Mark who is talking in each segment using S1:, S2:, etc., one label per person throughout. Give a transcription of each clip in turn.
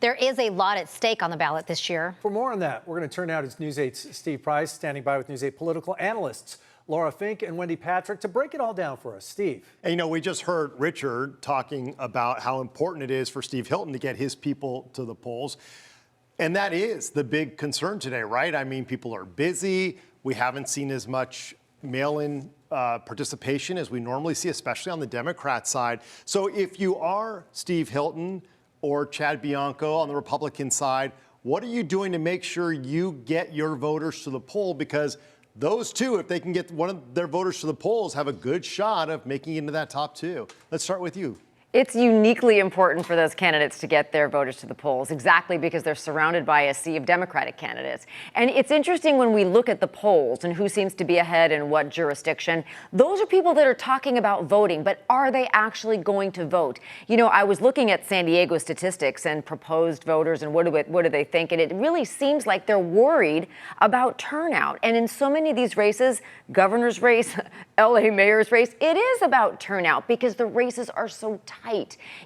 S1: There is a lot at stake on the ballot this year.
S2: For more on that, we're going to turn now to News 8's Steve Price, standing by with News 8 political analysts Laura Fink and Wendy Patrick to break it all down for us. Steve.
S3: And, you know, we just heard Richard talking about how important it is for Steve Hilton to get his people to the polls. And that is the big concern today, right? I mean, people are busy. We haven't seen as much mail-in participation as we normally see, especially on the Democrat side. So if you are Steve Hilton or Chad Bianco on the Republican side, what are you doing to make sure you get your voters to the poll? Because those two, if they can get one of their voters to the polls, have a good shot of making it into that top two. Let's start with you.
S4: It's uniquely important for those candidates to get their voters to the polls, exactly because they're surrounded by a sea of Democratic candidates. And it's interesting when we look at the polls and who seems to be ahead in what jurisdiction. Those are people that are talking about voting, but are they actually going to vote? You know, I was looking at San Diego statistics and proposed voters and what do they think, and it really seems like they're worried about turnout. And in so many of these races, governor's race, LA mayor's race, it is about turnout because the races are so tight.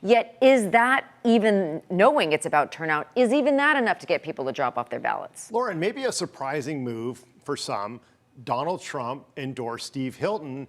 S4: Yet is that, even knowing it's about turnout, is even that enough to get people to drop off their ballots?
S3: Lauren, maybe a surprising move for some, Donald Trump endorsed Steve Hilton,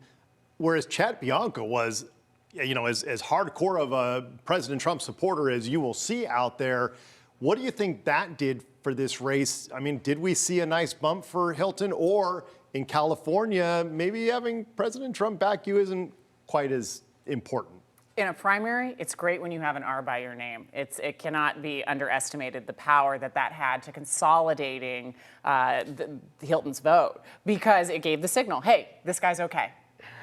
S3: whereas Chad Bianco was, you know, as hardcore of a President Trump supporter as you will see out there. What do you think that did for this race? I mean, did we see a nice bump for Hilton, or in California, maybe having President Trump back you isn't quite as important?
S5: In a primary, it's great when you have an R by your name. It cannot be underestimated the power that had to consolidating Hilton's vote, because it gave the signal, hey, this guy's okay.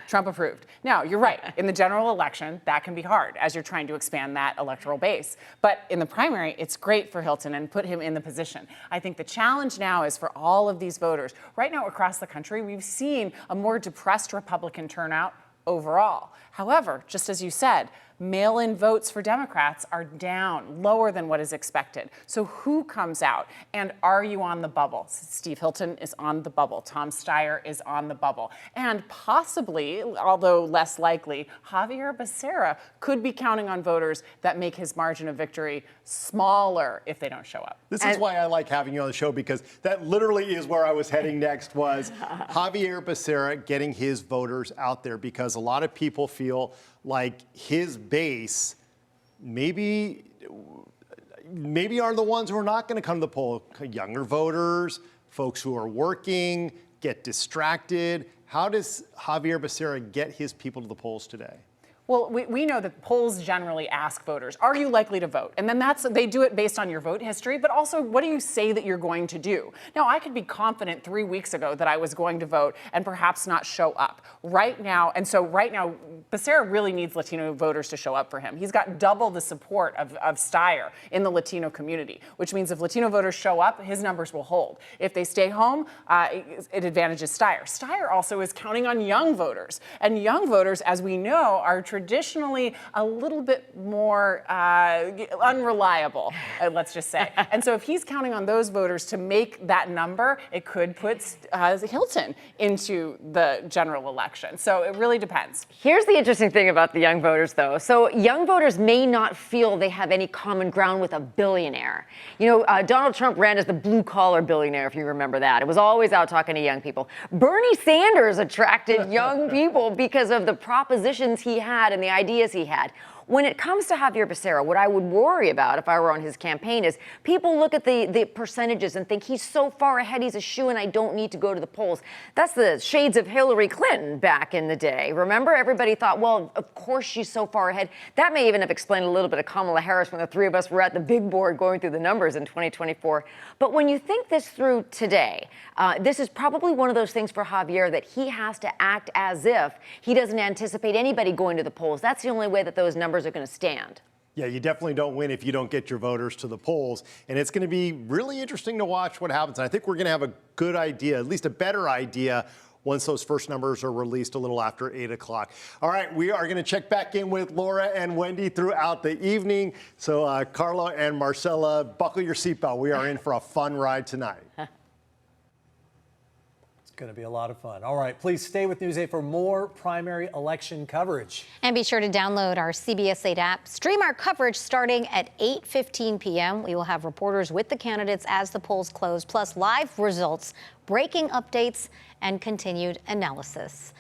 S5: Trump approved. Now, you're right. In the general election, that can be hard as you're trying to expand that electoral base. But in the primary, it's great for Hilton and put him in the position. I think the challenge now is for all of these voters. Right now across the country, we've seen a more depressed Republican turnout overall. However, just as you said, mail-in votes for Democrats are down, lower than what is expected. So who comes out? And are you on the bubble? Steve Hilton is on the bubble. Tom Steyer is on the bubble. And possibly, although less likely, Xavier Becerra could be counting on voters that make his margin of victory smaller if they don't show up.
S3: This is why I like having you on the show, because that literally is where I was heading next, was Xavier Becerra getting his voters out there, because a lot of people feel like his base maybe are the ones who are not going to come to the poll. Younger voters, folks who are working, get distracted. How does Xavier Becerra get his people to the polls today?
S5: Well, we know that polls generally ask voters, are you likely to vote? And then they do it based on your vote history, but also what do you say that you're going to do? Now, I could be confident 3 weeks ago that I was going to vote and perhaps not show up. Right now, Becerra really needs Latino voters to show up for him. He's got double the support of Steyer in the Latino community, which means if Latino voters show up, his numbers will hold. If they stay home, it advantages Steyer. Steyer also is counting on young voters. And young voters, as we know, are traditionally a little bit more unreliable, let's just say. And so if he's counting on those voters to make that number, it could put Hilton into the general election. So it really depends.
S4: Here's the interesting thing about the young voters, though. So young voters may not feel they have any common ground with a billionaire. You know, Donald Trump ran as the blue-collar billionaire, if you remember that. It was always out talking to young people. Bernie Sanders attracted young people because of the propositions he had and the ideas he had. When it comes to Xavier Becerra, what I would worry about if I were on his campaign is people look at the percentages and think he's so far ahead, he's a shoo-in, I don't need to go to the polls. That's the shades of Hillary Clinton back in the day. Remember, everybody thought, well, of course she's so far ahead. That may even have explained a little bit of Kamala Harris when the three of us were at the big board going through the numbers in 2024. But when you think this through today, this is probably one of those things for Xavier that he has to act as if he doesn't anticipate anybody going to the polls. That's the only way that those numbers are going to stand.
S3: Yeah, you definitely don't win if you don't get your voters to the polls. And it's going to be really interesting to watch what happens. And I think we're going to have a good idea, at least a better idea, once those first numbers are released a little after 8 o'clock. All right, we are going to check back in with Laura and Wendy throughout the evening. So Carla and Marcella, buckle your seatbelt. We are in for a fun ride tonight.
S2: Going to be a lot of fun. All right, please stay with News 8 for more primary election coverage.
S1: And be sure to download our CBS 8 app. Stream our coverage starting at 8:15 p.m. We will have reporters with the candidates as the polls close, plus live results, breaking updates, and continued analysis.